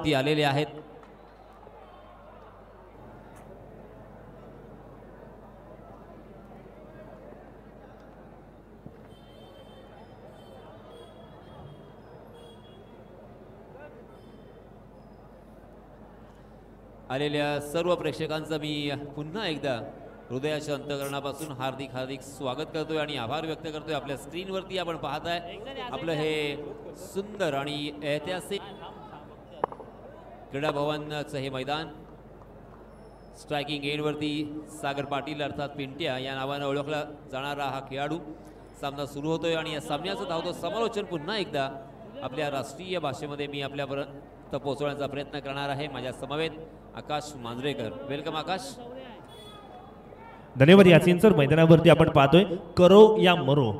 ती आलेले आहेत। आलेल्या सर्व प्रेक्षकांचं मी पुन्हा एकदा हृदयाच्या अंतःकरणापासून हार्दिक हार्दिक स्वागत करतोय आणि आभार व्यक्त करतोय। आपल्या स्क्रीनवरती आपण पाहताय आपलं हे सुंदर आणि ऐतिहासिक क्रीडा भवनचं हे मैदान। स्ट्रायकिंग एंडवरती सागर पाटील अर्थात पिंट्या या नावाने ओळखला जाणारा हा खेळाडू सामना सुरू होतोय आणि या सामन्याचं धावतं समालोचन पुन्हा एकदा आपल्या राष्ट्रीय भाषेमध्ये मी आपल्यापर्यंत पोहोचवण्याचा प्रयत्न करणार आहे। माझ्या समवेत आकाश मांजरेकर। वेलकम आकाश। धन्यवाद यासीन सर। मैदानावरती आपण पाहतोय करो या मरो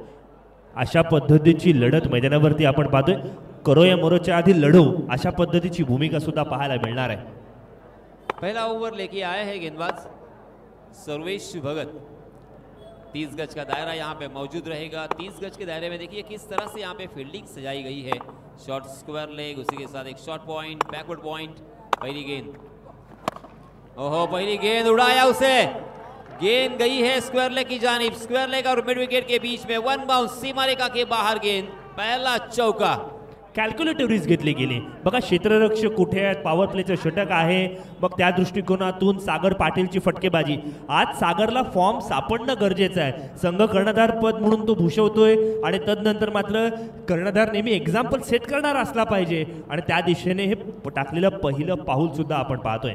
अशा पद्धतीची लढत मैदानावरती आपण पाहतोय। करो या मरोच्या आधी लढो अशा पद्धतीची भूमिका सुद्धा पाहायला मिळणार आहे। पहला ओवर लेके आए हैं गेंदबाज सर्वेश भगत। 30 गज का दायरा यहाँ पे मौजूद रहेगा। 30 गज के दायरे में देखिए किस तरह से यहाँ पे फील्डिंग सजाई गई है। शॉर्ट स्क्वायर लेग, उसी के साथ एक शॉर्ट पॉइंट, बैकवर्ड पॉइंट। पहली गेंद, ओहो पहली गेंद उड़ाया उसे, गेंद गई है स्क्वायर लेग की जानिब। स्क्वायर लेग और मिड विकेट के बीच में वन बाउंस, सीमा रेखा के बाहर गेंद, पहला चौका। कॅल्क्युलेटिव्ह रिस्क घेतली गेली बघा। क्षेत्ररक्षक कुठे आहेत, पॉवर प्लेचं षटक आहे, मग त्या दृष्टिकोनातून सागर पाटीलची फटकेबाजी। आज सागरला फॉर्म सापडणं गरजेचं आहे। संघ कर्णधार पद म्हणून तो भूषवतोय आणि तदनंतर मात्र कर्णधार नेहमी एक्झाम्पल सेट करणार असला पाहिजे आणि त्या दिशेने हे टाकलेलं पहिलं पाऊल सुद्धा आपण पाहतोय।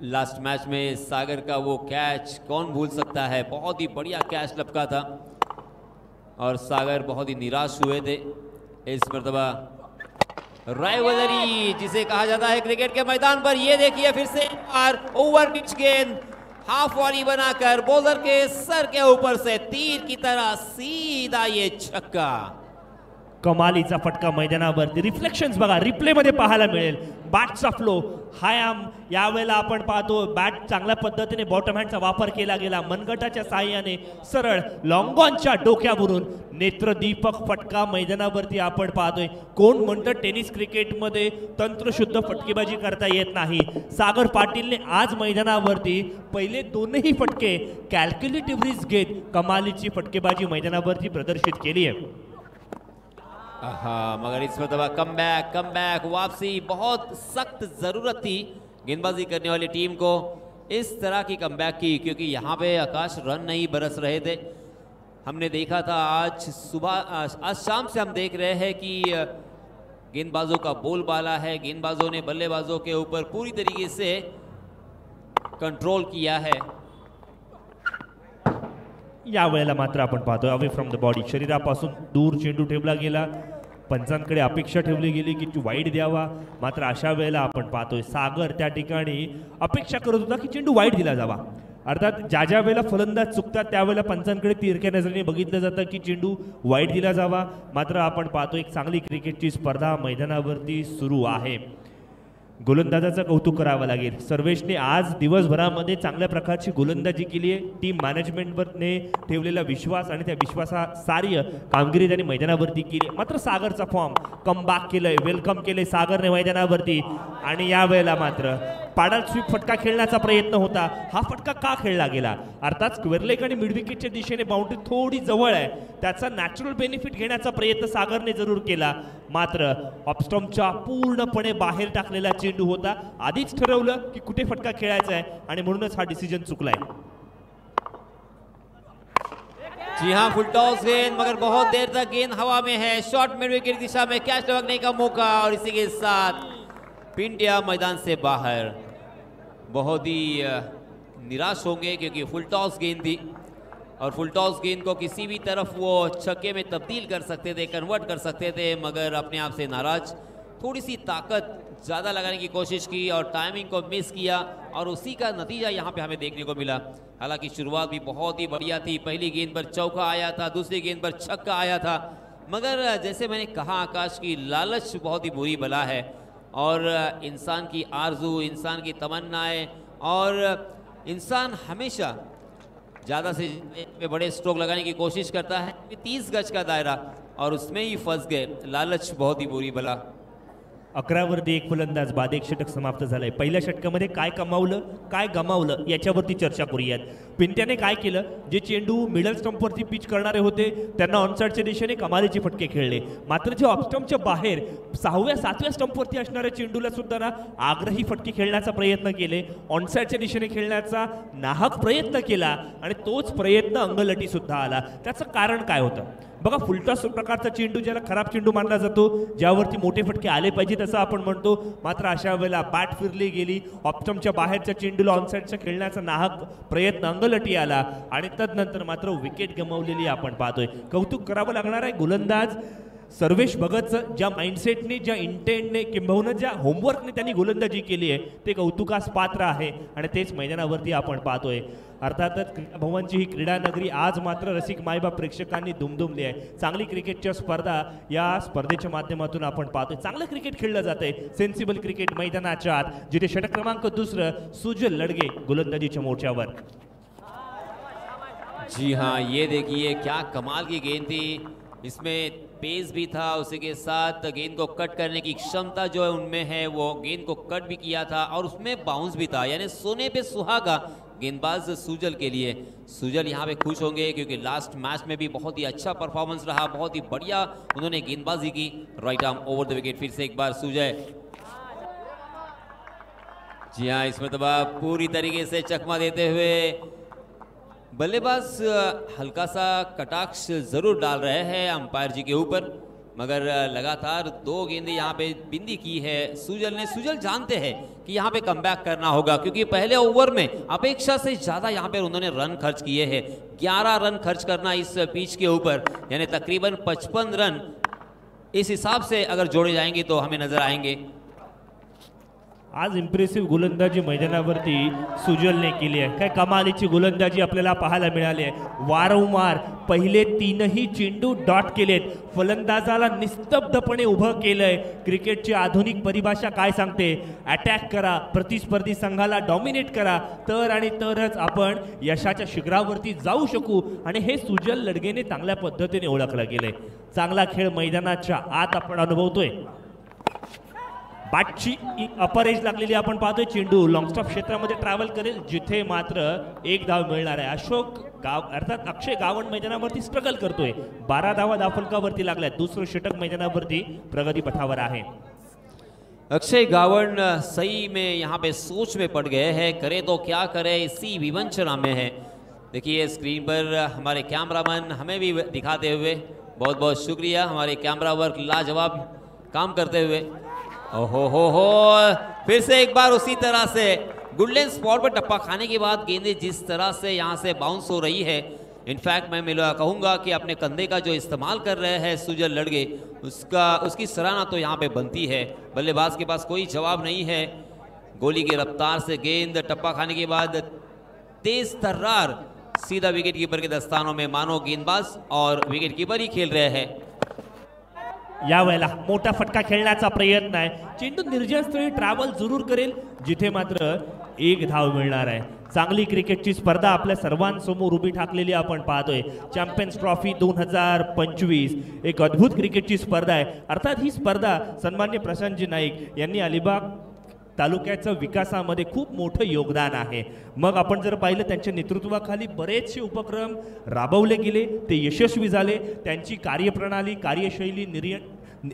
लास्ट मैच में सागर का वो कैच कौन भूल सकता है। बहुत ही बढ़िया कैच लपका था और सागर बहुत ही निराश हुए थे। इस मर्तबा राइवलरी जिसे कहा जाता है क्रिकेट के मैदान पर, ये देखिए फिर से ओवर पिच गेंद हाफ वॉली बनाकर बॉलर के सर के ऊपर से तीर की तरह सीधा ये छक्का। कमालीचा फटका मैदानावरती। रिफ्लेक्शन्स बघा रिप्ले मध्ये पाहायला मिळेल। बॅटचा फ्लो हायाम यावेळेला आपण पाहतो बॅट चांगल्या पद्धतीने बॉटम हँडचा वापर केला गेला। मनगटाच्या साहाय्याने सरळ लॉंगॉनच्या डोक्यावरून नेत्रदीपक फटका मैदानावरती आपण पाहतोय। कोण म्हणतं टेनिस क्रिकेटमध्ये तंत्रशुद्ध फटकेबाजी करता येत नाही। सागर पाटीलने आज मैदानावरती पहिले दोनही फटके कॅल्क्युलेटिव्ह रिस्क घेत कमालीची फटकेबाजी मैदानावरती प्रदर्शित केली आहे। मगर इस मरतबा कम बैक वापसी, बहुत सख्त जरूरत थी गेंदबाजी करने वाली टीम को इस तरह की कमबैक की, क्योंकि यहाँ पे आकाश रन नहीं बरस रहे थे। हमने देखा था आज शाम से हम देख रहे हैं कि गेंदबाजों का बोलबाला है। गेंदबाजों ने बल्लेबाजों के ऊपर पूरी तरीके से कंट्रोल किया है। यावेळेला मात्र आपण पाहतोय अवे फ्रॉम द बॉडी, शरीरापासून दूर चेंडू ठेवला गेला। पंचांकडे अपेक्षा ठेवली गेली की वाईड द्यावा, मात्र अशा वेळेला आपण पाहतोय सागर त्या ठिकाणी अपेक्षा करत होता की चेंडू वाईड दिला जावा। अर्थात ज्या वेळेला फलंदाज चुकतात त्यावेळेला पंचांकडे तिरक्या नजरेने बघितलं जातं की चेंडू वाईड दिला जावा। मात्र आपण पाहतोय एक चांगली क्रिकेटची स्पर्धा मैदानावरती सुरू आहे। गोलंदाजाचं कौतुक करावं लागेल। सर्वेशने आज दिवसभरामध्ये चांगल्या प्रकारची गोलंदाजी केली आहे। टीम मॅनेजमेंटवरने ठेवलेला विश्वास आणि त्या विश्वासासार्य कामगिरी त्यांनी मैदानावरती केली। मात्र सागरचा फॉर्म कमबॅक केलंय, वेलकम केलंय सागरने मैदानावरती आणि यावेळेला मात्र पाडाल स्वीप फटका खेळण्याचा प्रयत्न होता। हा फटका का खेळला गेला? अर्थात स्क्वेअर लेग आणि मिड विकेटच्या दिशेने बाउंड्री थोडी जवळ आहे, त्याचा नॅचरल बेनिफिट घेण्याचा प्रयत्न सागरने जरूर केला। मात्र ऑफस्टम्पच्या पूर्णपणे बाहेर टाकलेला चेंडू होता। आधीच ठरवलं की कुठे फटका खेळायचा आहे आणि म्हणूनच हा डिसिजन चुकलाय। जी हाँ, फुल टॉस गेंद, मगर बहुत देर तक गेंद हवा में है। शॉर्ट मिड विकेट दिशा में कैच लगने का मौका और इसी के साथ पिंडिया मैदान से बाहर। बहुत ही निराश होंगे क्योंकि फुल टॉस गेंद थी और फुल टॉस गेंद को किसी भी तरफ वो छक्के में तब्दील कर सकते थे, कन्वर्ट कर सकते थे, मगर अपने आप से नाराज थोड़ी सी ताकत ज़्यादा लगाने की कोशिश की और टाइमिंग को मिस किया और उसी का नतीजा यहाँ पे हमें देखने को मिला। हालांकि शुरुआत भी बहुत ही बढ़िया थी। पहली गेंद पर चौका आया था, दूसरी गेंद पर छक्का आया था, मगर जैसे मैंने कहा आकाश की लालच बहुत ही बुरी बला है और इंसान की आरजू, इंसान की तमन्नाएं और इंसान हमेशा ज़्यादा से बड़े स्ट्रोक लगाने की कोशिश करता है। 30 गज का दायरा और उसमें ही फंस गए। लालच बहुत ही बुरी बला। 11वरती 1 फलंदाज बाद 1 षटक समाप्त झालंय. पहिल्या षटकामध्ये काय कमावलं काय गमावलं याच्यावरती चर्चा करूयात. पिंट्याने काय केलं, जे चेंडू मिडल स्टंपवरती पिच करणारे होते त्यांना ऑनसाईडच्या दिशेने कमालीचे फटके खेळले. मात्र जे ऑफस्टंपच्या बाहेर 6व्या 7व्या स्टंपवरती असणाऱ्या चेंडूला सुद्धा ना आग्रही फटके खेळण्याचा प्रयत्न केले, ऑनसाईडच्या दिशेने खेळण्याचा नाहक प्रयत्न केला आणि तोच प्रयत्न अंगलटी सुद्धा आला. त्याचं कारण काय होतं बघा. फुलटॉस प्रकारचा चेंडू ज्याला खराब चेंडू मानला जातो, ज्यावरती मोठे फटके आले पाहिजेत असं आपण म्हणतो, मात्र अशा वेळेला बॅट फिरली गेली, ऑफस्टंपच्या बाहेरच्या चेंडूला ऑनसाईडचा खेळण्याचा नाहक प्रयत्न अंगलटी आला आणि तदनंतर मात्र विकेट गमावलेली आपण पाहतोय. कौतुक करावं लागणार आहे गोलंदाज सर्वेश भगतचं, ज्या माइंडसेटने ज्या इंटेंटने किंबहुना ज्या होमवर्कने त्यांनी गोलंदाजी केली आहे ते कौतुकास पात्र आहे आणि तेच मैदानावरती आपण पाहतोय. अर्थातच क्रीडा भवनची ही क्रीडा नगरी आज मात्र रसिक मायबाप प्रेक्षकांनी दुमदुमली आहे. चांगली क्रिकेटच्या स्पर्धा या स्पर्धेच्या माध्यमातून आपण पाहतोय. चांगलं क्रिकेट खेळलं जातंय, सेन्सिबल क्रिकेट मैदानाच्या आत, जिथे षटक क्रमांक 2 सुजल लडगे गोलंदाजीच्या मोर्चावर. जी हाँ, ये देखिए क्या कमाल की गेंद थी, इसमें पेस भी था, उसी के साथ गेंद को कट करने की क्षमता जो है उनमें है, वो गेंद को कट भी किया था और उसमें बाउंस भी था, यानी सोने पे सुहागा गेंदबाज सुजल के लिए. सुजल यहाँ पे खुश होंगे क्योंकि लास्ट मैच में भी बहुत ही अच्छा परफॉर्मेंस रहा, बहुत ही बढ़िया उन्होंने गेंदबाजी की. Right arm over the wicket, फिर से एक बार सुजय. जी हाँ, इसमें तो पूरी तरीके से चकमा देते हुए बल्लेबाज हल्का सा कटाक्ष जरूर डाल रहे हैं अंपायर जी के ऊपर, मगर लगातार 2 गेंदें यहाँ पे बिंदी की है सुजल ने. सुजल जानते हैं कि यहाँ पे कमबैक करना होगा क्योंकि पहले ओवर में अपेक्षा से ज़्यादा यहाँ पे उन्होंने रन खर्च किए हैं. 11 रन खर्च करना इस पिच के ऊपर, यानी तकरीबन 55 रन इस हिसाब से अगर जोड़े जाएंगे तो हमें नजर आएंगे. आज इम्प्रेसिव्ह गोलंदाजी मैदानावरती सुजलने केली आहे. काय कमालीची गोलंदाजी आपल्याला पाहायला मिळाली आहे. वारंवार पहिले 3ही चेंडू डॉट केलेत, फलंदाजाला निस्तब्धपणे उभं केलंय. क्रिकेटची आधुनिक परिभाषा काय सांगते, अटॅक करा, प्रतिस्पर्धी संघाला डॉमिनेट करा, तर आणि तरच आपण यशाच्या शिखरावरती जाऊ शकू आणि हे सुजल लडगेने चांगल्या पद्धतीने ओळखलं गेलंय. चांगला खेळ मैदानाच्या आत आपण अनुभवतोय. बॅटची अपर एज लागलेली आपण पाहतोय. चेंडू लॉंगस्टॉप क्षेत्रामध्ये ट्रॅव्हल करेल, जिथे मात्र 1 धाव मिळणार आहे. अशोक अर्थात अक्षय गावंड मैदानावरती स्ट्रगल करतोय. 12 धावा दाफलकावरती लागल्यात. दुसरं षटक मैदानावरती प्रगती पथावर आहे. अक्षय गावंड सही में यहाँ पे सोच में पड़ गए हैं, करे तो क्या करे, इसी विवंचना में है. देखिए स्क्रीन पर हमारे कैमरामैन हमें भी दिखाते हुए बहुत बहुत शुक्रिया. हमारे कैमरा वर्क लाजवाब काम करते हुए. ओहो हो, फिर से एक बार उसी तरह से गुडलैंड स्पॉट पर टप्पा खाने के बाद गेंदें जिस तरह से यहाँ से बाउंस हो रही है, इनफैक्ट मैं कहूँगा कि अपने कंधे का जो इस्तेमाल कर रहे हैं सुजल लड़के, उसकी सराहना तो यहाँ पे बनती है. बल्लेबाज के पास कोई जवाब नहीं है. गोली की रफ्तार से गेंद टप्पा खाने के बाद तेज तर्रार सीधा विकेट कीपर के दस्तानों में, मानो गेंदबाज और विकेट कीपर ही खेल रहे हैं. यावेळेला मोठा फटका खेळण्याचा प्रयत्न आहे. चेंडू निर्जनस्थळी ट्रॅव्हल जरूर करेल, जिथे मात्र 1 धाव मिळणार आहे. चांगली क्रिकेटची स्पर्धा आपल्या सर्वांसमोर उभी ठाकलेली आपण पाहतोय. चॅम्पियन्स ट्रॉफी 2025 एक अद्भुत क्रिकेटची स्पर्धा आहे. अर्थात ही स्पर्धा सन्मान्य प्रशांतजी नाईक यांनी अलिबाग तालुक्याच्या विकासामध्ये खूप मोठं योगदान आहे. मग आपण जर पाहिलं त्यांच्या नेतृत्वाखाली बरेचसे उपक्रम राबवले गेले, ते यशस्वी झाले. त्यांची कार्यप्रणाली, कार्यशैली,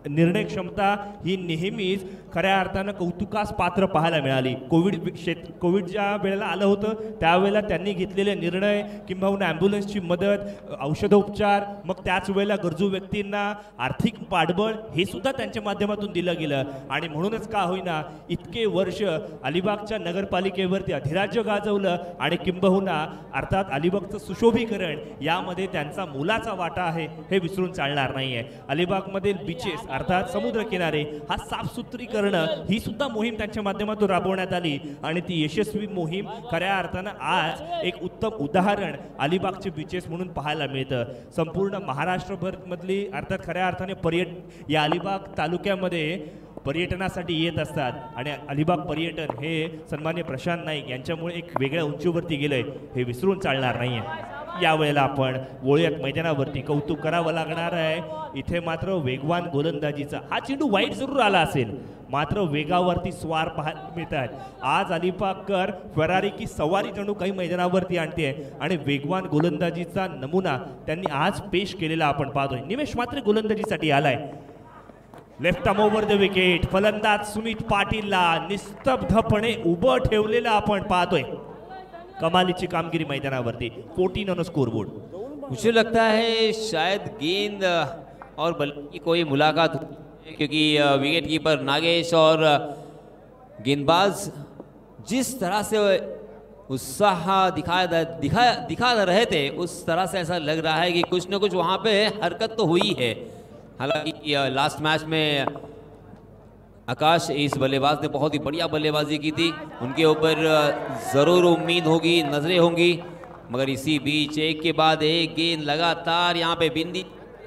निर्णय क्षमता ही नेहमीच खऱ्या अर्थानं कौतुकास पात्र पाहायला मिळाली. कोविड ज्या वेळेला आलं होतं त्यावेळेला त्यांनी घेतलेले निर्णय किंबहुना ॲम्ब्युलन्सची मदत, औषधोपचार, मग त्याच वेळेला गरजू व्यक्तींना आर्थिक पाठबळ हे सुद्धा त्यांच्या माध्यमातून दिलं गेलं. आणि म्हणूनच का होईना इतके वर्ष अलिबागच्या नगरपालिकेवरती अधिराज्य गाजवलं आणि किंबहुना अर्थात अलिबागचं सुशोभीकरण यामध्ये त्यांचा मोलाचा वाटा आहे हे विसरून चालणार नाही आहे. अलिबागमधील बीचेस अर्थात समुद्रकिनारे हा साफसुथरी करणं ही सुद्धा मोहीम त्यांच्या माध्यमातून राबवण्यात आली आणि ती यशस्वी मोहीम खऱ्या अर्थानं आज एक उत्तम उदाहरण अलिबागचे बीचेस म्हणून पाहायला मिळतं. संपूर्ण महाराष्ट्रभर मधली अर्थात खऱ्या अर्थाने या अलिबाग तालुक्यामध्ये पर्यटनासाठी येत असतात आणि अलिबाग पर्यटन हे सन्मान्य प्रशांत नाईक यांच्यामुळे एक वेगळ्या उंचीवरती गेलंय हे विसरून चालणार नाहीये. यावेळेला आपण वळूयात मैदानावरती. कौतुक करावं लागणार आहे इथे मात्र वेगवान गोलंदाजीचा. हा चेंडू वाईट जरूर आला असेल मात्र वेगावरती स्वार पाहायला मिळतात. आज अलिपाकर फरारी की सवारी जणू काही मैदानावरती आणते आणि वेगवान गोलंदाजीचा नमुना त्यांनी आज पेश केलेला आपण पाहतोय. निमेश मात्र गोलंदाजीसाठी आलाय. Left arm over the wicket. फलंदाज सुमित पाटीलला निस्तब्धपणे उभं ठेवलेलं आपण पाहतोय. कमालीची कामगिरी मैदानावरती. 14 ऑन स्कोरबोर्ड. मुझे लगता है शायद गेंद और बल्ले की कोई मुलाकात क्योंकि विकेट कीपर नागेश और गेंदबाज जिस तरह से उत्साह दिखा रहे थे उस तरह से ऐसा लग रहा है कि कुछ न कुछ वहाँ पे हरकत तो हुई है. हालांकि लास्ट मैच में आकाश इस बल्लेबाज ने बहुत ही बढ़िया बल्लेबाजी की थी. उनके ऊपर ज़रूर उम्मीद होगी, नजरें होंगी, मगर इसी बीच एक के बाद एक गेंद लगातार यहाँ पे बिंदी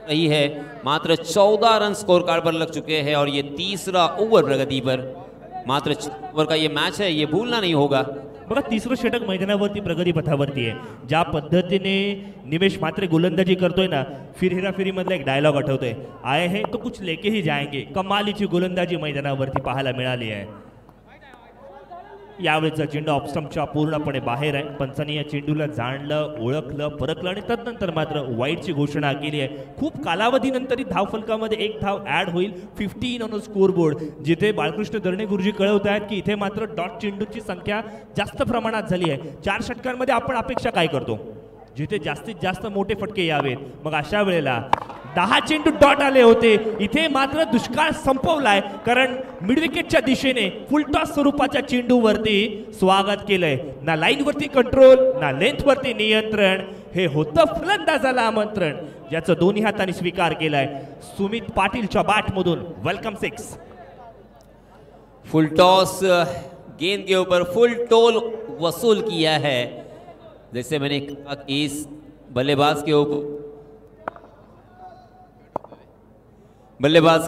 रही है. मात्र 14 रन स्कोर कार्ड पर लग चुके हैं और ये तीसरा ओवर प्रगति पर. मात्र 4 ओवर का ये मैच है, ये भूलना नहीं होगा. बघा तिसरं षटक मैदानावरती प्रगती पथावरती आहे. ज्या पद्धतीने निमेश मात्र गोलंदाजी करतोय ना, फिर हेराफेरी मधला एक डायलॉग आठवतोय, आए हैं तो कुछ लेके ही जाएंगे. कमालीची गोलंदाजी मैदानावरती पाहायला मिळाली आहे. यावेळेचा चेंडू ऑफस्टंपच्या पूर्णपणे बाहेर आहे. पंचांनी या चेंडूला जाणलं, ओळखलं, परखलं आणि तदनंतर मात्र वाईडची घोषणा केली आहे. खूप कालावधीनंतर धावफलकामध्ये एक धाव ऍड होईल. 15 ऑन स्कोरबोर्ड. जिथे बाळकृष्ण दर्णे गुरुजी कळवत आहेत की इथे मात्र डॉट चेंडूची संख्या जास्त प्रमाणात झाली आहे. 4 षटकांमध्ये आपण अपेक्षा काय करतो? जिथे जास्तीत जास्त मोठे फटके यावेत. मग अशा वेळेला 10 चेंडू डॉट आले होते. इथे मात्र दुष्काळ संपवलाय कारण मिडविकेटच्या दिशेने फुलटॉस स्वरूपाच्या चेंडूवरती स्वागत केलंय. ना लाईनवरती कंट्रोल ना लेंथवरती नियंत्रण. हे होतं फलंदाजाला आमंत्रण ज्याचं दोन्ही हाताने स्वीकार केलाय सुमित पाटीलच्या बॅटमधून. वेलकम 6. फुल टॉस गेंद के ऊपर फुल टोल वसूल किया है. जैसे मैंने कहा कि इस बल्लेबाज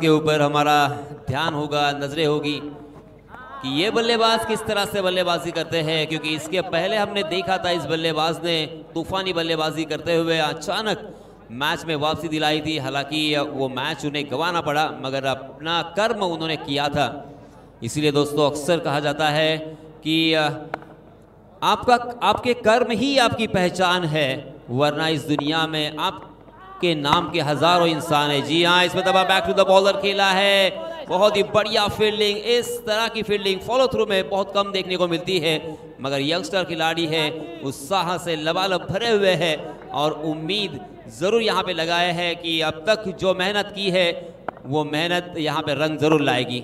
के ऊपर हमारा ध्यान होगा, नजरें होगी कि ये बल्लेबाज किस तरह से बल्लेबाजी करते हैं, क्योंकि इसके पहले हमने देखा था इस बल्लेबाज ने तूफानी बल्लेबाजी करते हुए अचानक मैच में वापसी दिलाई थी. हालांकि वो मैच उन्हें गंवाना पड़ा मगर अपना कर्म उन्होंने किया था. इसीलिए दोस्तों अक्सर कहा जाता है कि आपके कर्म ही आपकी पहचान है, वरना इस दुनिया में आपके नाम के हजारों इंसान है. जी हाँ, इसमें दबा बैक टू द बॉलर खेला है. बहुत ही बढ़िया फील्डिंग. इस तरह की फील्डिंग फॉलो थ्रू में बहुत कम देखने को मिलती है, मगर यंगस्टर खिलाड़ी है, उत्साह से लबालब भरे हुए है और उम्मीद जरूर यहाँ पे लगाए है कि अब तक जो मेहनत की है वो मेहनत यहाँ पे रंग जरूर लाएगी.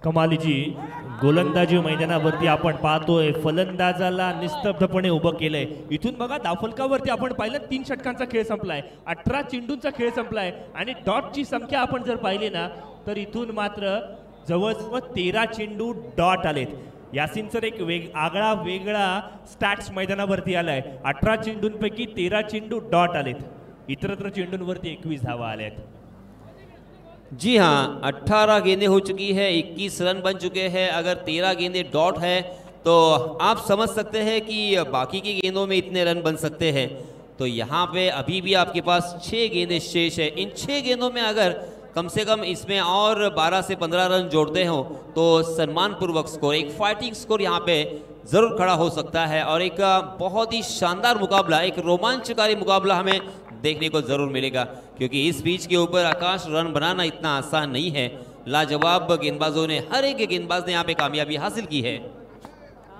कमालीची गोलंदाजी मैदानावरती आपण पाहतोय. फलंदाजाला निस्तब्धपणे उभं केलंय. इथून बघा धावफलकावरती आपण पाहिलं 3 षटकांचा खेळ संपलाय, 18 चेंडूंचा खेळ संपलाय आणि डॉटची संख्या आपण जर पाहिली ना तर इथून मात्र जवळजवळ 13 चेंडू डॉट आलेत. यासिन सर एक आगळा वेगळा स्टॅट्स मैदानावरती आलाय. 18 चेंडूंपैकी 13 चेंडू डॉट आलेत. इतरत्र चेंडूंवरती 21 धावा आल्यात. जी हाँ, 18 गेंदें हो चुकी है, 21 रन बन चुके हैं. अगर 13 गेंदें डॉट है तो आप समझ सकते हैं कि बाकी की गेंदों में इतने रन बन सकते हैं. तो यहाँ पे अभी भी आपके पास 6 गेंदें शेष है. इन 6 गेंदों में अगर कम से कम इसमें और 12 से 15 रन जोड़ते हो तो सम्मानपूर्वक स्कोर, एक फाइटिंग स्कोर यहाँ पे ज़रूर खड़ा हो सकता है और एक बहुत ही शानदार मुकाबला, एक रोमांचकारी मुकाबला हमें देखने को ज़रूर मिलेगा. क्योंकि इस पिच के ऊपर आकाश रन बनाना इतना आसान नहीं है. लाजवाब गेंदबाजों ने, हर एक गेंदबाज ने यहाँ पे कामयाबी हासिल की है.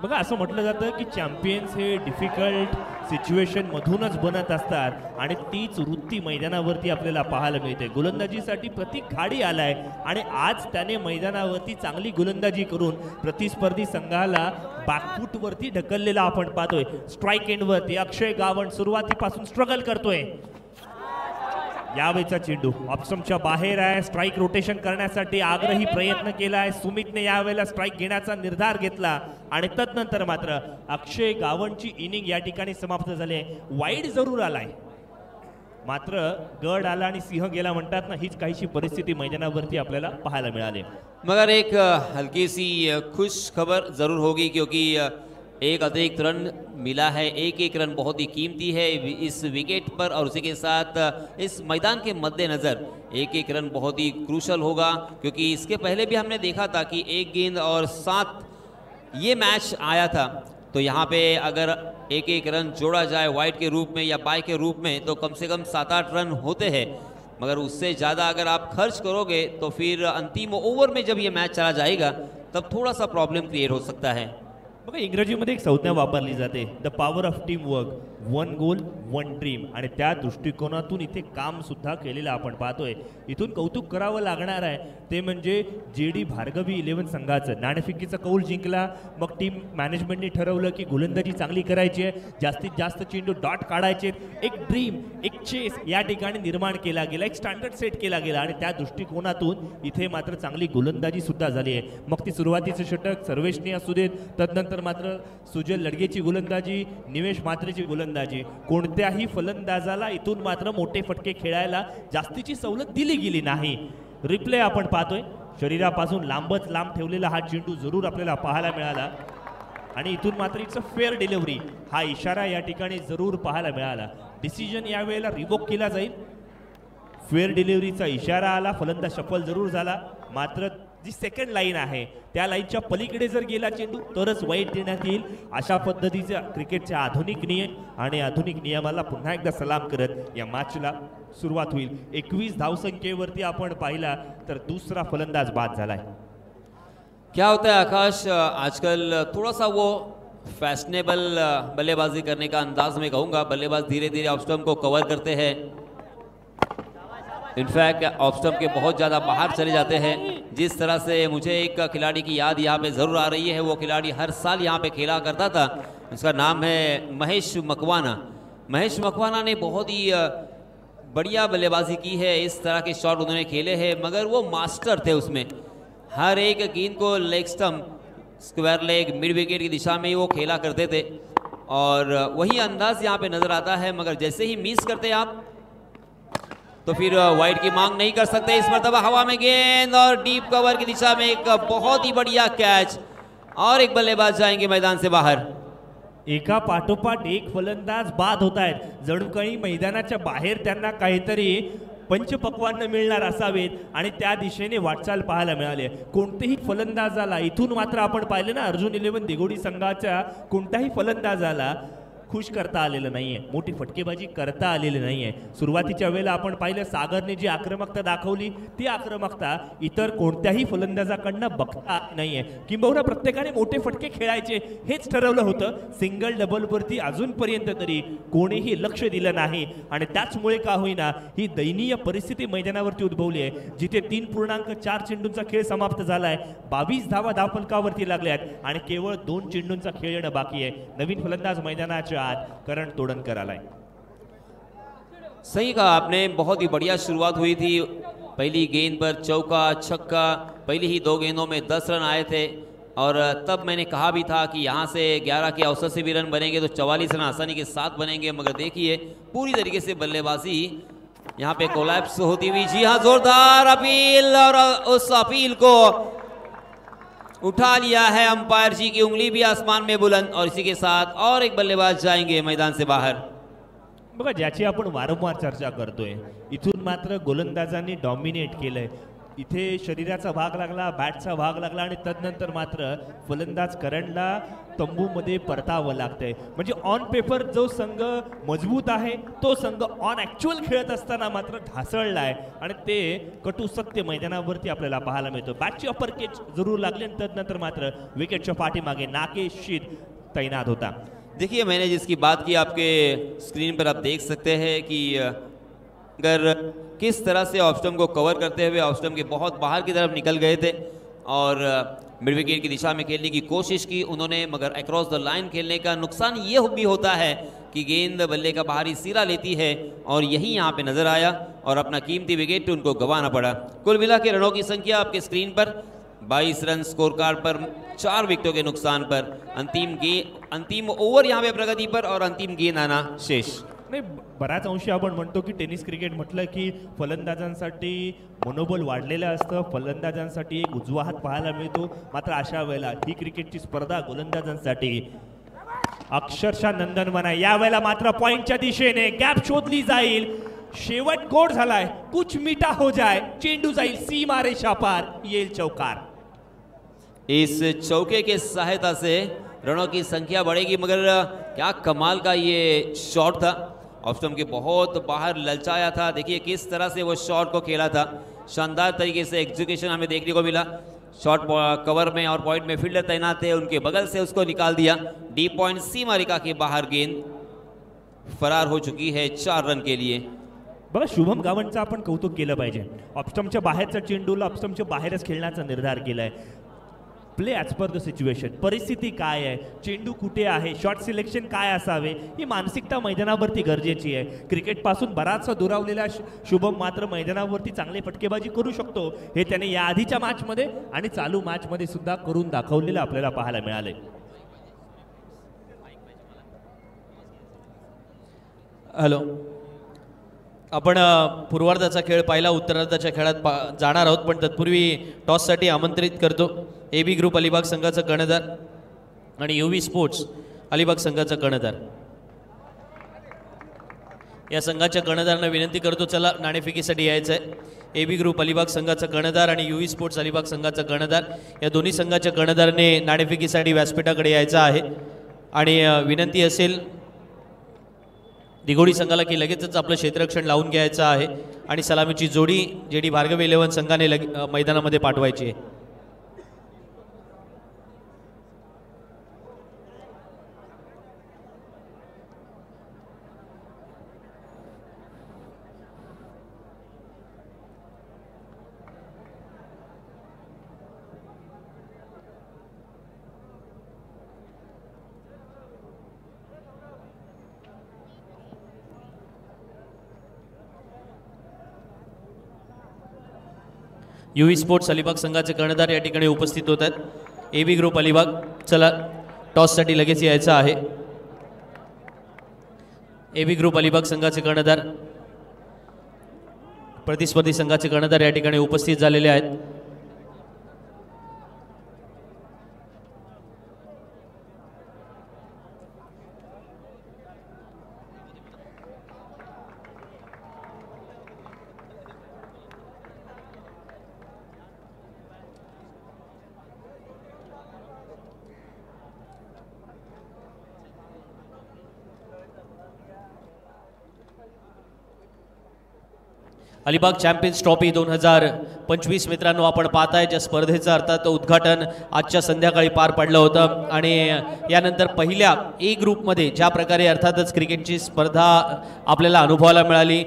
बघा असं म्हटलं जातं की चॅम्पियन्स हे डिफिकल्ट सिच्युएशन मधूनच बनत असतात आणि तीच वृत्ती मैदानावरती आपल्याला पाहायला मिळते. गोलंदाजीसाठी प्रतीक घाडी आलाय आणि आज त्याने मैदानावरती चांगली गोलंदाजी करून प्रतिस्पर्धी संघाला बॅकफूटवरती ढकललेला आपण पाहतोय. स्ट्राईक एंडवरती अक्षय गावंड सुरुवातीपासून स्ट्रगल करतोय. यावेळेचा चेंडू ऑप्शनच्या बाहेर आहे. स्ट्राईक रोटेशन करण्यासाठी आग्रही प्रयत्न केलाय. सुमितने यावेळेला स्ट्राईक घेण्याचा निर्धार घेतला आणि तदनंतर मात्र अक्षय गावंडची इनिंग या ठिकाणी समाप्त झाली. वाईड जरूर आलाय मात्र गड आला आणि सिंह गेला म्हणतात ना, हीच काहीशी परिस्थिती मैदानावरती आपल्याला पाहायला मिळाली. मगर एक हल्की सी खुश खबर जरूर होगी क्योंकि एक अतिरिक्त रन मिला है। एक एक रन बहुत ही कीमती है इस विकेट पर, और उसी के साथ इस मैदान के मद्देनज़र एक एक रन बहुत ही क्रूशल होगा, क्योंकि इसके पहले भी हमने देखा था कि 1 गेंद और 7 ये मैच आया था। तो यहाँ पे अगर एक एक रन जोड़ा जाए वाइड के रूप में या बाय के रूप में तो कम से कम 7-8 रन होते हैं, मगर उससे ज़्यादा अगर आप खर्च करोगे तो फिर अंतिम ओवर में जब ये मैच चला जाएगा तब थोड़ा सा प्रॉब्लेम क्रिएट हो सकता है। बघा इंग्रजीमध्ये एक संज्ञा वापरली जाते, the power of team work, 1 goal 1 dream, आणि त्या दृष्टिकोनातून इथे काम सुद्धा केलेलं आपण पाहतोय। इथून कौतुक करावं लागणार आहे ते म्हणजे JD भार्गवी 11 संघाचं नाणेफेकीचा कौल जिंकला, मग टीम मॅनेजमेंटने ठरवलं की गोलंदाजी चांगली करायची आहे, जास्तीत जास्त चेंडू डॉट काढायचे, एक ड्रीम एक चेस या ठिकाणी निर्माण केला गेला, एक स्टँडर्ड सेट केला गेला आणि त्या दृष्टिकोनातून इथे मात्र चांगली गोलंदाजी सुद्धा झाली आहे। मग ती सुरुवातीचे षटक सर्वेशनी असू देत, तदनंतर मात्र सुजल लडगेची गोलंदाजी, निवेश मात्रेची गोलंदाजी, कोणत्याही फलंदाजाला इथून मात्र मोठे फटके खेळायला जास्तीची सवलत दिली गेली नाही। रिप्ले आपण पाहतोय, शरीरापासून लांबच लांब ठेवलेला हा चेंडू जरूर आपल्याला पाहायला मिळाला आणि इथून मात्र इट्स अ फेअर डिलिव्हरी हा इशारा या ठिकाणी जरूर पाहायला मिळाला। डिसिजन यावेळेला रिवोक केला जाईल, फेअर डिलिव्हरीचा इशारा आला, फलंदाज सफल जरूर झाला, मात्र जी सेकंड लाईन आहे त्या लाईनच्या पलीकडे जर गेला चेंडू तरच वाईट देण्यात येईल। अशा पद्धतीचा क्रिकेटच्या आधुनिक नियम आणि आधुनिक नियमाला पुन्हा एकदा सलाम करत या मॅचला सुरुवात होईल। 21 धावसंख्येवरती आपण पाहिला तर दुसरा फलंदाज बाद झालाय। क्या होता है आकाश, आजकल थोड़ा सा वो फैशनेबल बल्लेबाजी करने का अंदाज में कहूँगा, बल्लेबाज धीरे धीरे ऑफ स्टंप को कवर करते हैं, इनफैक्ट ऑफ स्टंप के बहुत ज़्यादा बाहर चले जाते हैं। जिस तरह से मुझे एक खिलाड़ी की याद यहाँ पे ज़रूर आ रही है, वो खिलाड़ी हर साल यहाँ पे खेला करता था, उसका नाम है महेश मकवाना। महेश मकवाना ने बहुत ही बढ़िया बल्लेबाजी की है, इस तरह के शॉट उन्होंने खेले हैं, मगर वो मास्टर थे उसमें। हर एक गेंद को leg stump, square leg, mid wicket की दिशा में ही वो खेला करते थे और वही अंदाज यहाँ पे नज़र आता है। मगर जैसे ही मिस करते आप तो फिर वाइड की मांग नहीं कर सकते। इस मरतबा हवा में गेंद और डीप कवर की दिशा में एक बहुत ही बढ़िया कैच, और एक बल्लेबाज जाएंगे मैदान से बाहर। एका पाठोपाठ एक फलंदाज बाद होत आहेत, जणू काही मैदानाच्या बाहेर त्यांना काहीतरी पंचपक्वान्न मिळणार असावेत आणि त्या दिशेने वाटचाल पाहायला मिळाली। कोणतेही फलंदाजाला इथून मात्र आपण पाहिले ना, अर्जुन 11 दिघोडी संघाच्या कोणत्याही फलंदाजाला खुश करता आलेलं नाहीये, मोठी फटकेबाजी करता आलेली नाहीये। सुरुवातीच्या वेळेला आपण पाहिलं सागरने जी आक्रमकता दाखवली ती आक्रमकता इतर कोणत्याही फलंदाजाकडनं बघता नाहीये, किंबहुना प्रत्येकाने मोठे फटके खेळायचे हेच ठरवलं होतं। सिंगल डबलवरती अजूनपर्यंत तरी कोणीही लक्ष दिलं नाही आणि त्याचमुळे का होईना ही दयनीय परिस्थिती मैदानावरती उद्भवली आहे, जिथे 3.4 चेंडूंचा खेळ समाप्त झालाय, 22 धावा धावफलकावरती लागल्यात आणि केवळ 2 चेंडूंचा खेळ येणं बाकी आहे। नवीन फलंदाज मैदानाच्या करण तोडणकर आलाय। सही कहा आपने, बहुत ही बढ़िया शुरुआत हुई थी। पहली गेंद पर चौका छक्का, पहली ही 2 गेंदों में 10 रन आए थे और तब मैंने कहा भी था कि यहाँ से 11 के औसत से भी रन बनेंगे तो 44 रन आसानी के साथ बनेंगे। मगर देखिए पूरी तरीके से बल्लेबाजी यहाँ पे कोलैप्स होती हुई। जी हाँ, जोरदार अपील और उस अपील को उठा लिया है अंपायर जी की उंगली भी आसमान में बुलंद, और इसी के साथ और एक बल्लेबाज जाएंगे मैदान से बाहर। बघा ज्याची आपण वारंवार चर्चा करतोय, इथून मात्र गोलंदाजांनी डॉमिनेट केलंय। इथे शरीराचा भाग लागला, बॅटचा भाग लागला आणि तदनंतर मात्र फलंदाज करणला तंबूमध्ये परतावं लागतंय। म्हणजे ऑन पेपर जो संघ मजबूत आहे तो संघ ऑन ॲक्च्युअल खेळत असताना मात्र ढासळलाय आणि ते कटू सत्य मैदानावरती आपल्याला पाहायला मिळतं। बॅटची अपर केच जरूर लागली आणि तदनंतर मात्र विकेटच्या पाठीमागे नाकेश शीत तैनात होता। देखिए मैंने जिसकी बात की आपके स्क्रीन पर आप देख सकते हैं कि अगर किस तरह से ऑफ स्टंप को कवर करते हुए ऑफ स्टंप के बहुत बाहर की तरफ निकल गए थे और मिड विकेट की दिशा में खेलने की कोशिश की उन्होंने, मगर अक्रॉस द लाइन खेलने का नुकसान ये भी होता है कि गेंद बल्ले का बाहरी सिरा लेती है और यही यहाँ पे नजर आया और अपना कीमती विकेट उनको गंवाना पड़ा। कुल मिला के रनों की संख्या आपके स्क्रीन पर 22 रन स्कोर कार्ड पर 4 विकेटों के नुकसान पर। अंतिम ओवर यहाँ पे प्रगति पर और अंतिम गेंद आना शेष। नाही, बऱ्याच अंशी आपण म्हणतो की टेनिस क्रिकेट म्हटलं की फलंदाजांसाठी मनोबल वाढलेलं असतं, फलंदाजांसाठी एक उजवा हात पाहायला मिळतो, मात्र अशा वेळेला ही क्रिकेटची स्पर्धा गोलंदाजांसाठी अक्षरशः नंदनवन आहे. यावेळेला मात्र पॉइंटच्या दिशेने गॅप शोधली जाईल. शेवट गोड झालाय. कुछ मीठा हो जाए. चेंडू जाईल सीमा रेषा पार. येईल चौकार. इस चौके के सहायता से रनों की संख्या बढ़ेगी, मगर क्या कमाल का ये शॉट था. ऑफ स्टंप के बहुत बाहर ललचाया था. देखिए किस तरह से वो शॉट को खेला था. शानदार तरीके से एग्जीक्यूशन हमें देखने को मिला. शॉट कवर में और पॉइंट में फील्डर तैनात थे, उनके बगल से उसको निकाल दिया. डीप पॉइंट सीमा रेखा के बाहर गेंद फरार हो चुकी है 4 रन के लिए. बघा शुभम गावंडचं आपण कौतुक केलं पाहिजे. ऑफस्टंपच्या बाहेरचा चेंडूला ऑफस्टंपच्या बाहेरच खेळण्याचा निर्धार केलाय. Play as per the situation. परिस्थिती काय आहे, चेंडू कुठे आहे, शॉट सिलेक्शन काय असावे, ही मानसिकता मैदानावरती गरजेची आहे. क्रिकेटपासून बराचसा दुरावलेला शुभम मात्र मैदानावरती चांगले फटकेबाजी करू शकतो. हे त्याने या आधीच्या मॅचमध्ये आणि चालू मॅचमध्ये सुद्धा करून दाखवलेलं आपल्याला पाहायला मिळाले. हॅलो, आपण पूर्वार्धाचा खेळ पाहिला. उत्तरार्धाच्या खेळात जाणार आहोत, पण तत्पूर्वी टॉससाठी आमंत्रित करतो AB ग्रुप अलिबाग संघाचा कर्णधार आणि UV स्पोर्ट्स अलिबाग संघाचा कर्णधार. या संघाच्या कर्णधारांना विनंती करतो, चला नाणेफेकीसाठी यायचं आहे. AB ग्रुप अलिबाग संघाचा कर्णधार आणि UV स्पोर्ट्स अलिबाग संघाचा कर्णधार या दोन्ही संघाच्या कर्णधाराने नाणेफेकीसाठी व्यासपीठाकडे यायचं आहे. आणि विनंती असेल दिघोडी संघाला की लगेचच आपलं क्षेत्ररक्षण लावून घ्यायचं आहे आणि सलामीची जोडी JD भार्गव 11 संघाने मैदानामध्ये पाठवायची आहे. UV स्पोर्ट्स अलिबाग संघाचे कर्णधार या ठिकाणी उपस्थित होत आहेत. AB ग्रुप अलिबाग, चला टॉससाठी लगेच यायचं आहे. AB ग्रुप अलिबाग संघाचे कर्णधार, प्रतिस्पर्धी संघाचे कर्णधार या ठिकाणी उपस्थित झालेले आहेत. अलिबाग चॅम्पियन्स ट्रॉफी 2025 मित्रांनो आपण पाहताय. ज्या स्पर्धेचं अर्थात उद्घाटन आजच्या संध्याकाळी पार पडलं होतं आणि यानंतर पहिल्या A ग्रुपमध्ये ज्या प्रकारे अर्थातच क्रिकेटची स्पर्धा आपल्याला अनुभवायला मिळाली.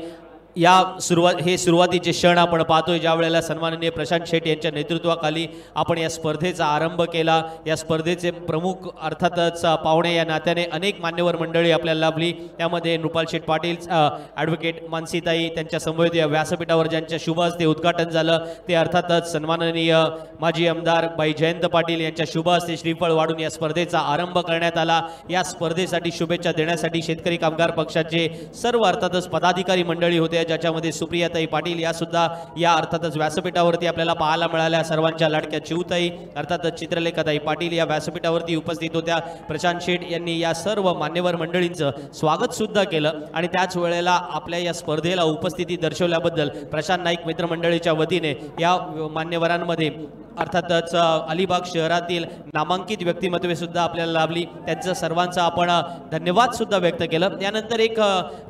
या सुरुवातीचे क्षण आपण पाहतोय, ज्या वेळेला सन्माननीय प्रशांत शेट यांच्या नेतृत्वाखाली आपण या स्पर्धेचा आरंभ केला. या स्पर्धेचे प्रमुख अर्थातच पाहुणे या नात्याने अनेक मान्यवर मंडळी आपल्याला लाभली. त्यामध्ये नृपाल शेठ पाटील, ॲडव्होकेट मानसीताई, त्यांच्या समवेत या व्यासपीठावर ज्यांच्या शुभ हस्ते उद्घाटन झालं ते अर्थातच सन्माननीय माजी आमदार बाई जयंत पाटील यांच्या शुभ हस्ते श्रीफळ वाढून या स्पर्धेचा आरंभ करण्यात आला. या स्पर्धेसाठी शुभेच्छा देण्यासाठी शेतकरी कामगार पक्षाचे सर्व अर्थातच पदाधिकारी मंडळी होते, ज्याच्यामध्ये सुप्रियाताई पाटील या सुद्धा या अर्थातच व्यासपीठावरती आपल्याला पाहायला मिळाल्या. सर्वांच्या लाडक्या चिवताई अर्थातच चित्रलेखाताई पाटील या व्यासपीठावरती उपस्थित होत्या. प्रशांत शेठ यांनी या सर्व मान्यवर मंडळींचं स्वागत सुद्धा केलं आणि त्याच वेळेला आपल्या या स्पर्धेला उपस्थिती दर्शवल्याबद्दल प्रशांत नाईक मित्रमंडळीच्या वतीने या मान्यवरांमध्ये अर्थातच अलिबाग शहरातील नामांकित व्यक्तिमत्वे सुद्धा आपल्याला लाभली. त्यांचं सर्वांचा आपण धन्यवाद सुद्धा व्यक्त केलं. यानंतर एक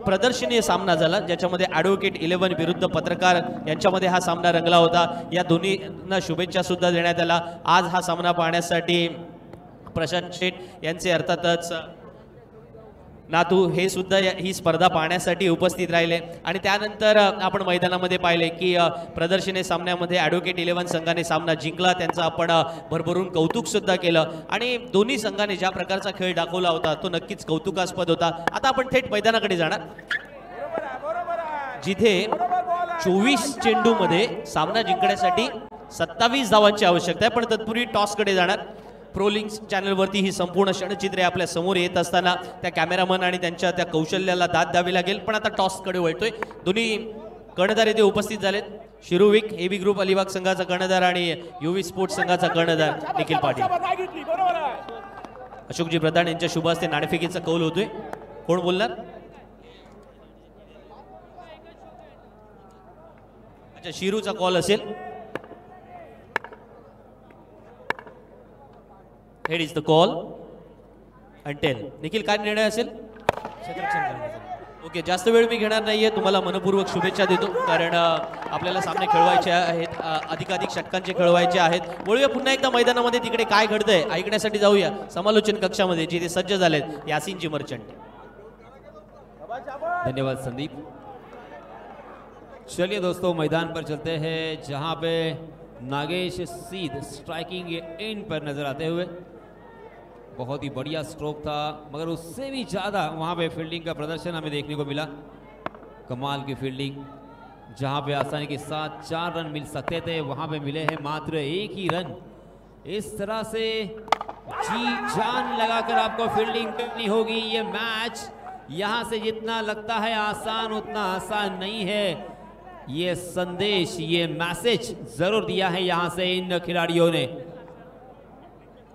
प्रदर्शनीय सामना झाला, ज्याच्यामध्ये ॲडव्होकेट 11 विरुद्ध पत्रकार यांच्यामध्ये हा सामना रंगला होता. या दोन्हींना शुभेच्छा सुद्धा देण्यात आला. आज हा सामना पाहण्यासाठी प्रशांत शेठ यांचे अर्थातच नातू हे सुद्धा ही स्पर्धा पाहण्यासाठी उपस्थित राहिले. आणि त्यानंतर आपण मैदानामध्ये पाहिले की प्रदर्शनी सामन्यामध्ये ॲडव्होकेट 11 संघाने सामना जिंकला. त्यांचं आपण भरभरून कौतुक सुद्धा केलं आणि दोन्ही संघाने ज्या प्रकारचा खेळ दाखवला होता तो नक्कीच कौतुकास्पद होता. आता आपण थेट मैदानाकडे जाणार, जिथे 24 चेंडूमध्ये सामना जिंकण्यासाठी 27 धावांची आवश्यकता आहे. पण तत्पूर्वी टॉसकडे जाणार. प्रोलिंग चॅनलवरती ही संपूर्ण क्षणचित्रे आपल्या समोर येत असताना त्या कॅमेरामन आणि त्यांच्या त्या कौशल्याला दाद द्यावी लागेल. पण आता टॉसकडे वळतोय. दोन्ही कर्णधार येथे उपस्थित झालेत. शिरुविक AB ग्रुप अलिबाग संघाचा कर्णधार आणि UV स्पोर्ट्स संघाचा कर्णधार निखिल पाटील. अशोकजी प्रधान यांच्या शुभ हस्ते नाणेफेकीचा कौल होतोय. कोण बोलणार? अच्छा, शिरूचा कॉल असेल. Head is the call and tail. Nikhil, काय निर्णय असेल? ओके, जास्त वेळ मी घेणार नाहीये. तुम्हाला मनपूर्वक शुभेच्छा देतो, कारण आपल्याला सामने खेळवायचे आहेत, अधिकाधिक षटकांचे खेळवायचे आहेत. वळूया पुन्हा एकदा मैदानामध्ये, तिकडे काय घडतंय ऐकण्यासाठी जाऊया समालोचन कक्षामध्ये, जिथे सज्ज झालेत यासिनजी मर्चंट. धन्यवाद संदीप. चलिए दोस्तों, मैदान पर चलते हैं, जहां पे नागेश सीध स्ट्राइकिंग एंड पर नजर आते हुए. बहुत ही बढ़िया स्ट्रोक था, मगर उससे भी ज़्यादा वहाँ पे फील्डिंग का प्रदर्शन हमें देखने को मिला. कमाल की फील्डिंग, जहाँ पे आसानी के साथ 4 रन मिल सकते थे, वहाँ पे मिले हैं मात्र 1 ही रन. इस तरह से जी जान लगाकर आपको फील्डिंग करनी होगी. ये मैच यहाँ से जितना लगता है आसान, उतना आसान नहीं है. ये संदेश, ये मैसेज ज़रूर दिया है यहाँ से इन खिलाड़ियों ने.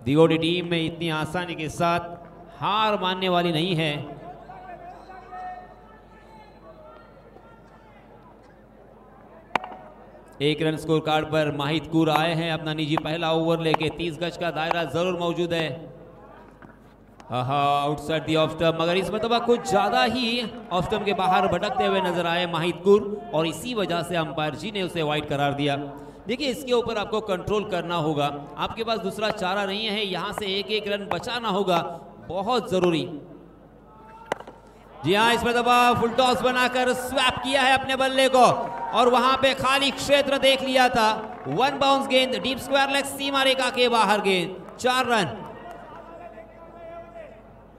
दिगोडी टीम में इतनी आसानी के साथ हार मानने वाली नहीं है. एक रन स्कोर कार्ड पर माहित कूर आए हैं अपना निजी पहला ओवर लेके. 30 गज का दायरा जरूर मौजूद है. आउटसाइड दी ऑफ स्टंप, मगर इस मतलब कुछ ज्यादा ही ऑफ स्टंप के बाहर भटकते हुए नजर आए माहित कूर, और इसी वजह से अंपायर जी ने उसे वाइड करार दिया. देखिए, इसके ऊपर आपको कंट्रोल करना होगा. आपके पास दूसरा चारा नहीं है. यहां से एक एक रन बचाना होगा, बहुत जरूरी. जी हाँ, इसमें दबा फुल टॉस बनाकर स्वैप किया है अपने बल्ले को, और वहां पे खाली क्षेत्र देख लिया था. 1 बाउंस गेंद, डीप स्क्वायर लेग, सीमा रेखा के बाहर गेंद. 4 रन.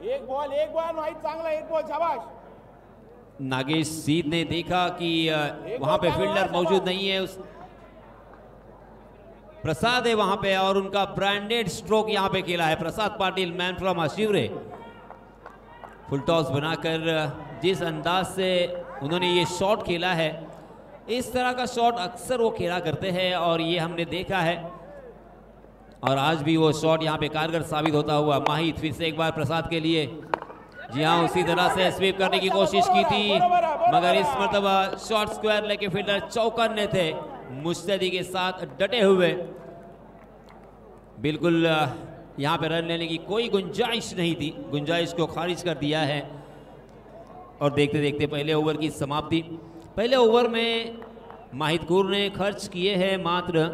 एक बॉल माहित, चांगला एक बॉल, शाबाश. नागेश सीध ने देखा कि वहां पे फील्डर मौजूद नहीं है. प्रसाद है वहां पे, और उनका ब्रांडेड स्ट्रोक यहां पे खेला है. Prasad Patil, man from Ashivare. Full toss बनाकर जिस अंदाज से उन्होंने ये शॉट खेला है, इस तरह का शॉट अक्सर वो खेला करते हैं, और ये हमने देखा है, और आज भी वो शॉट यहाँ पे कारगर साबित होता हुआ. माहित फिर से एक बार प्रसाद के लिए. जी हाँ, उसी तरह से स्वीप करने की कोशिश की थी, मगर इस मरतबा शॉर्ट स्क्वायर लेके फील्डर चौकन्ने थे, मुस्तैदी के साथ डटे हुए. बिल्कुल यहाँ पे रन लेने की कोई गुंजाइश नहीं थी. गुंजाइश को खारिज कर दिया है. और देखते देखते पहले ओवर की समाप्ति. पहले ओवर में माहित कूर ने खर्च किए हैं मात्र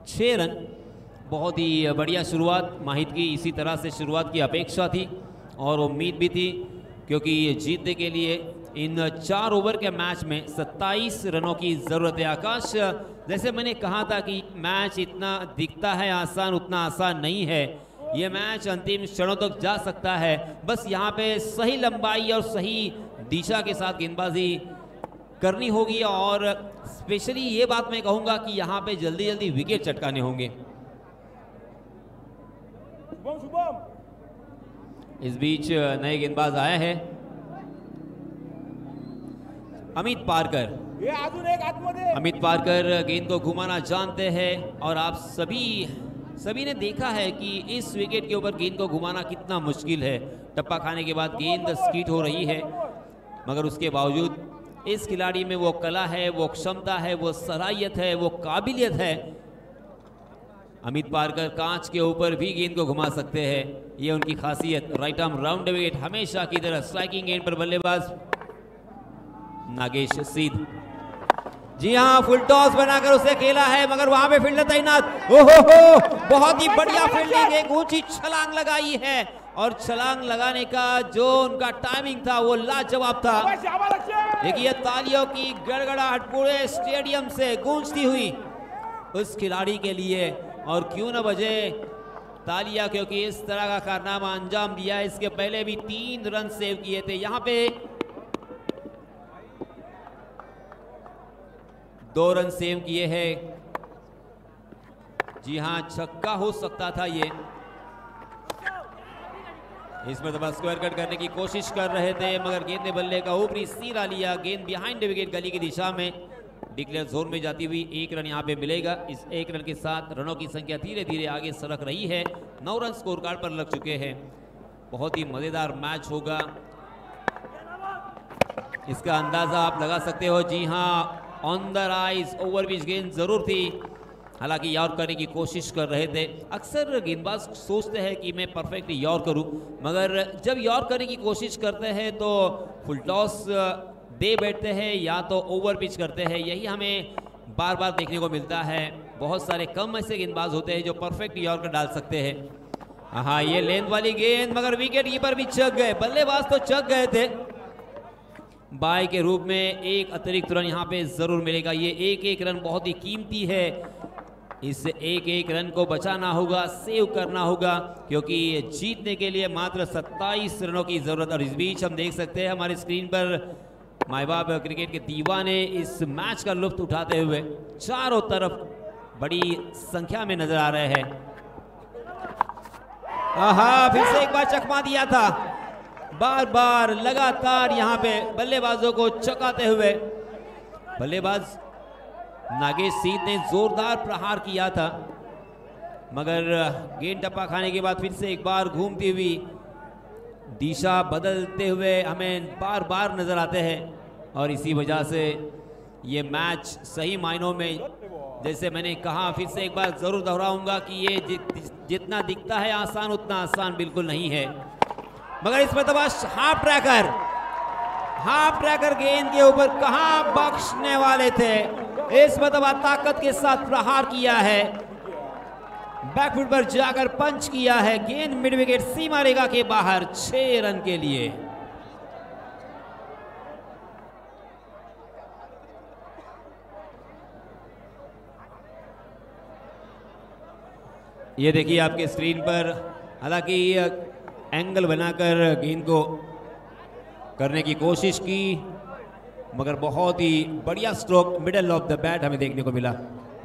6 रन. बहुत ही बढ़िया शुरुआत माहित की. इसी तरह से शुरुआत की अपेक्षा थी और उम्मीद भी थी, क्योंकि जीतने के लिए इन 4 ओवर के मैच में 27 रनों की ज़रूरत है. आकाश, जैसे मैंने कहा था कि मैच इतना दिखता है आसान, उतना आसान नहीं है. ये मैच अंतिम क्षणों तक जा सकता है. बस यहाँ पे सही लंबाई और सही दिशा के साथ गेंदबाजी करनी होगी, और स्पेशली ये बात मैं कहूँगा कि यहाँ पे जल्दी जल्दी विकेट चटकाने होंगे. इस बीच नए गेंदबाज आए हैं, अमित पारकर. अमित पारकर गेंद को घुमाना जानते हैं, और आप सभी ने देखा है कि इस विकेट के ऊपर गेंद को घुमाना कितना मुश्किल है. टप्पा खाने के बाद गेंद स्कीट हो रही है, मगर उसके बावजूद इस खिलाड़ी में वो कला है, वो क्षमता है, वो सलाहियत है, वो काबिलियत है. अमित पारकर कांच के ऊपर भी गेंद को घुमा सकते हैं, ये उनकी खासियत. राइट आर्म राउंड विकेट हमेशा की तरह. स्ट्राइकिंग एंड पर बल्लेबाज नागेश सीध. जी हाँ, फुल टॉस बनाकर उसे खेला है, मगर वहां पे फील्डर तैनात. ओहो हो, बहुत ही बढ़िया फील्डिंग. एक ऊंची छलांग लगाई है, और छलांग लगाने का जो उनका टाइमिंग था वो लाजवाब था. देखिए, तालियों की गड़गड़ाहट पूरे स्टेडियम से गूंजती हुई उस खिलाड़ी के लिए. और क्यों न बजे तालियां, क्योंकि इस तरह का कारनामा अंजाम दिया. इसके पहले भी 3 रन सेव किए थे. यहाँ पे 2 रन सेव किए हैं. जी हाँ, छक्का हो सकता था ये. इसमें तो स्क्वायर कट करने की कोशिश कर रहे थे, मगर गेंद ने बल्ले का ऊपरी सिरा लिया. गेंद बिहाइंड विकेट गली की दिशा में. डिक्लेयर जोन में जाती हुई 1 रन यहाँ पे मिलेगा। इस 1 रन के साथ रनों की संख्या धीरे धीरे आगे सरक रही है। 9 रन स्कोर कार्ड पर लग चुके हैं। बहुत ही मजेदार मैच होगा, इसका अंदाजा आप लगा सकते हो। जी हाँ, on the rise over pitch गेंद जरूर थी, हालांकि यॉर्क करने की कोशिश कर रहे थे। अक्सर गेंदबाज सोचते हैं कि मैं परफेक्ट यॉर्क करूं, मगर जब यॉर्क करने की कोशिश करते हैं तो फुल टॉस दे बैठते हैं या तो ओवर पिच करते हैं। यही हमें बार बार देखने को मिलता है। बहुत सारे कम ऐसे गेंदबाज होते हैं जो परफेक्ट यॉर्क डाल सकते हैं। हाँ, ये लेंथ वाली गेंद, मगर विकेट कीपर भी चक गए, बल्लेबाज तो चक गए थे। बाय के रूप में एक अतिरिक्त रन यहाँ पे जरूर मिलेगा। ये एक रन बहुत ही कीमती है। इस एक रन को बचाना होगा, सेव करना होगा, क्योंकि जीतने के लिए मात्र 27 रनों की जरूरत। और इस बीच हम देख सकते हैं हमारी स्क्रीन पर माई बाप क्रिकेट के दीवाने इस मैच का लुत्फ उठाते हुए चारों तरफ बड़ी संख्या में नजर आ रहे हैं। फिर से एक बार चकमा दिया था, बार बार लगातार यहाँ पे बल्लेबाजों को चकाते हुए बल्लेबाज नागेश सिंह ने जोरदार प्रहार किया था, मगर गेंद टप्पा खाने के बाद फिर से एक बार घूमती हुई दिशा बदलते हुए हमें बार बार नजर आते हैं। और इसी वजह से ये मैच सही मायनों में, जैसे मैंने कहा, फिर से एक बार जरूर दोहराऊंगा कि ये जितना दिखता है आसान, उतना आसान बिल्कुल नहीं है। मगर इसमें तो बस हाफ ट्रैकर गेंद के ऊपर कहां बख्शने वाले थे। इस मतलब ताकत के साथ प्रहार किया है, बैकफुट पर जाकर पंच किया है। गेंद मिड विकेट सीमा रेखा के बाहर 6 रन के लिए। ये देखिए आपके स्क्रीन पर, हालांकि एंगल बनाकर गेंद को करने की कोशिश की, मगर बहुत ही बढ़िया stroke middle of the bat हमें देखने को मिला।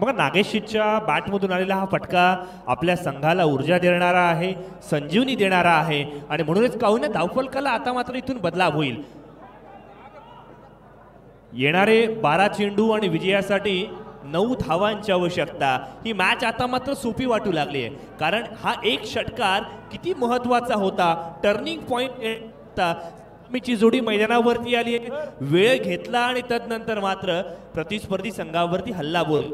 मग नागेशच्या बॅटमधून आलेला हा फटका आपल्या संघाला ऊर्जा देणारा आहे, संजीवनी देणारा आहे आणि म्हणूनच काहून धावफलकाला आता मात्र इथून बदलाव होईल। येणारे 12 चेंडू आणि विजयासाठी 9 धावांची आवश्यकता। ही मॅच आता मात्र सोपी वाटू लागली आहे, कारण हा एक षटकार किती महत्त्वाचा होता, टर्निंग पॉइंट। ची जोडी मैदानावरती आली आहे, वेळ घेतला आणि तदनंतर मात्र प्रतिस्पर्धी संघावरती हल्ला बोल।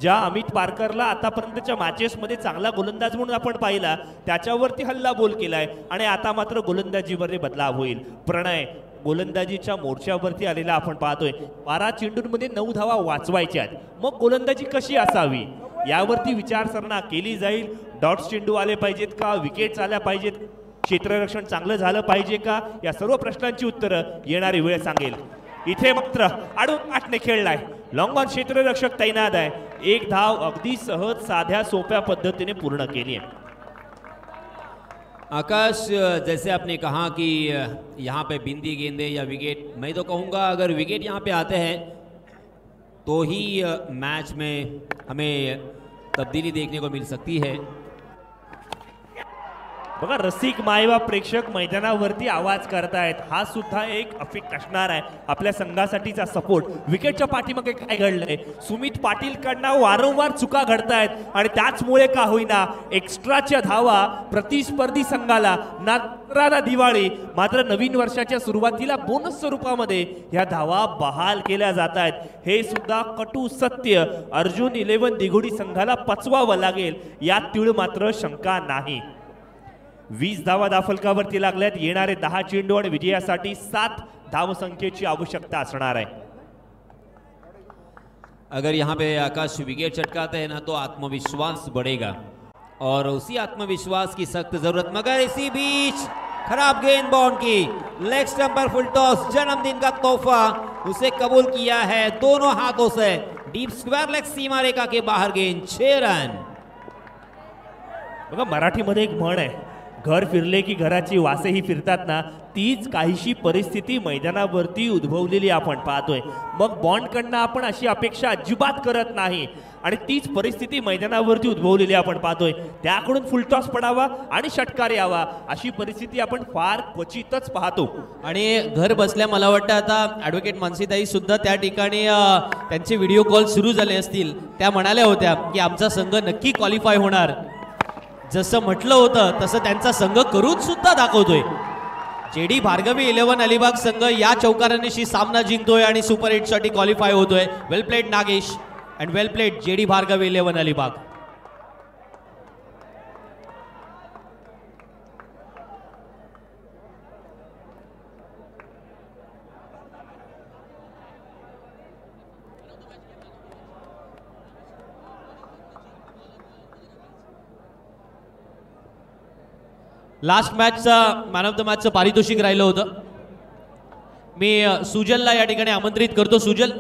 ज्या अमित पारकरला आतापर्यंतच्या मॅचेसमध्ये चांगला गोलंदाज म्हणून आपण पाहिला, त्याच्यावरती हल्ला बोल केलाय आणि आता मात्र गोलंदाजीवर बदलाव होईल। प्रणय गोलंदाजीच्या मोर्चावरती आलेला आपण पाहतोय। 12 चेंडूंमध्ये 9 धावा वाचवायच्या आहेत, मग गोलंदाजी कशी असावी यावरती विचारसरणा केली जाईल। डॉट्स चेंडू आले पाहिजेत का, विकेट्स आल्या पाहिजेत, क्षेत्ररक्षण चांगलं झालं पाहिजे का, या सर्व प्रश्नांची उत्तरं येणारी वेळ सांगेल। इथे मात्र आडून आटने खेळलाय, लॉंग ऑन क्षेत्ररक्षक तैनात आहे। एक धाव अगदी सहज साध्या सोप्या पद्धतीने पूर्ण केली आहे। आकाश, जैसे आपने कहा कि यहाँ पे बिंदी गेंदे या विकेट, मैं तो कहूँगा अगर विकेट यहाँ पे आते हैं तो ही मैच में हमें तब्दीली देखने को मिल सकती है। बघा, रसिक मायवा प्रेक्षक मैदानावरती आवाज करतायत, हा सुद्धा एक अफेक्ट असणार आहे आपल्या संघासाठीचा सपोर्ट। विकेटच्या पाठीमागे काय घडलंय, सुमित पाटील कडनं वारंवार चुका घडतायत आणि त्याचमुळे का होईना एक्स्ट्राच्या धावा प्रतिस्पर्धी संघाला नागराला दिवाळी। मात्र नवीन वर्षाच्या सुरुवातीला बोनस स्वरूपामध्ये ह्या धावा बहाल केल्या जात आहेत, हे सुद्धा कटू सत्य अर्जुन 11 दिघोडी संघाला पचवावं लागेल, यात तीळ मात्र शंका नाही। 20 धावा दाफलकावरती लागल्यात। येणारे 10 चेंडू आणि विजयासाठी 7 धावसंख्येची आवश्यकता असणार आहे। अगर यहाँ पे आकाश विकेट चटकाते हैं ना तो आत्मविश्वास बढ़ेगा, और उसी आत्मविश्वास की सख्त जरूरत। मगर इसी बीच खराब गेंद बाउंड की, लेग स्टंप पर फुल टॉस, जन्मदिन का तोहफा उसे कबूल किया है दोनों हाथों से। डीप स्क्वायर लेग सीमा रेखा के बाहर गेंद, 6 रन। बघा, मराठीमध्ये एक म्हण आहे, घर फिरले की घराची वासेही फिरतात ना, तीच काहीशी परिस्थिती मैदानावरती उद्भवलेली आपण पाहतोय. मग बॉन्डकडनं आपण अशी अपेक्षा अजिबात करत नाही आणि तीच परिस्थिती मैदानावरती उद्भवलेली आपण पाहतोय. त्याकडून फुलटॉस पडावा आणि षटकार यावा अशी परिस्थिती आपण फार क्वचितच पाहतो. आणि घर बसल्या मला वाटतं आता ॲडव्होकेट मानसीताई सुद्धा त्या ठिकाणी त्यांचे व्हिडिओ कॉल सुरू झाले असतील. त्या म्हणाल्या होत्या की आमचा संघ नक्की क्वालिफाय होणार. जसं म्हटलं होतं तसं त्यांचा संघ करून सुद्धा दाखवतोय. जेडी भार्गवी 11 अलिबाग संघ या चौकारांशी सामना जिंकतोय आणि सुपर 8 साठी क्वालिफाय होतोय. Well played Nagesh and well played JD Bhargavi 11 Alibag. Last मॅचचा मॅन ऑफ द मॅचचं पारितोषिक राहिलं होतं. मी सुजलला या ठिकाणी आमंत्रित करतो. सुजल,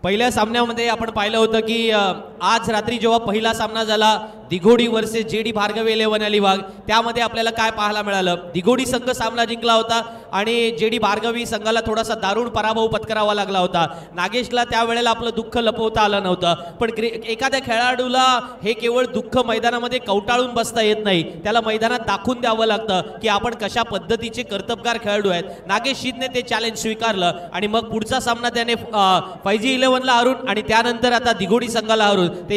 पहिल्या सामन्यामध्ये आपण पाहिलं होतं की आज रात्री जेव्हा पहिला सामना झाला दिघोडी वर्सेस जेडी भार्गवी 11 अलिबाग, त्यामध्ये आपल्याला काय पाहायला मिळालं. दिघोडी संघ सामना जिंकला होता आणि जेडी भार्गवी संघाला थोडासा दारुण पराभव पत्करावा लागला होता. नागेशला त्यावेळेला आपलं दुःख लपवता आलं नव्हतं. पण एखाद्या खेळाडूला हे केवळ दुःख मैदानामध्ये कवटाळून बसता येत नाही, त्याला मैदानात दाखवून द्यावं लागतं की आपण कशा पद्धतीचे कर्तबगार खेळाडू आहेत. नागेश शिदने ते चॅलेंज स्वीकारलं आणि मग पुढचा सामना त्याने फैजी 11ला हरून आणि त्यानंतर आता दिघोडी संघाला हरून ते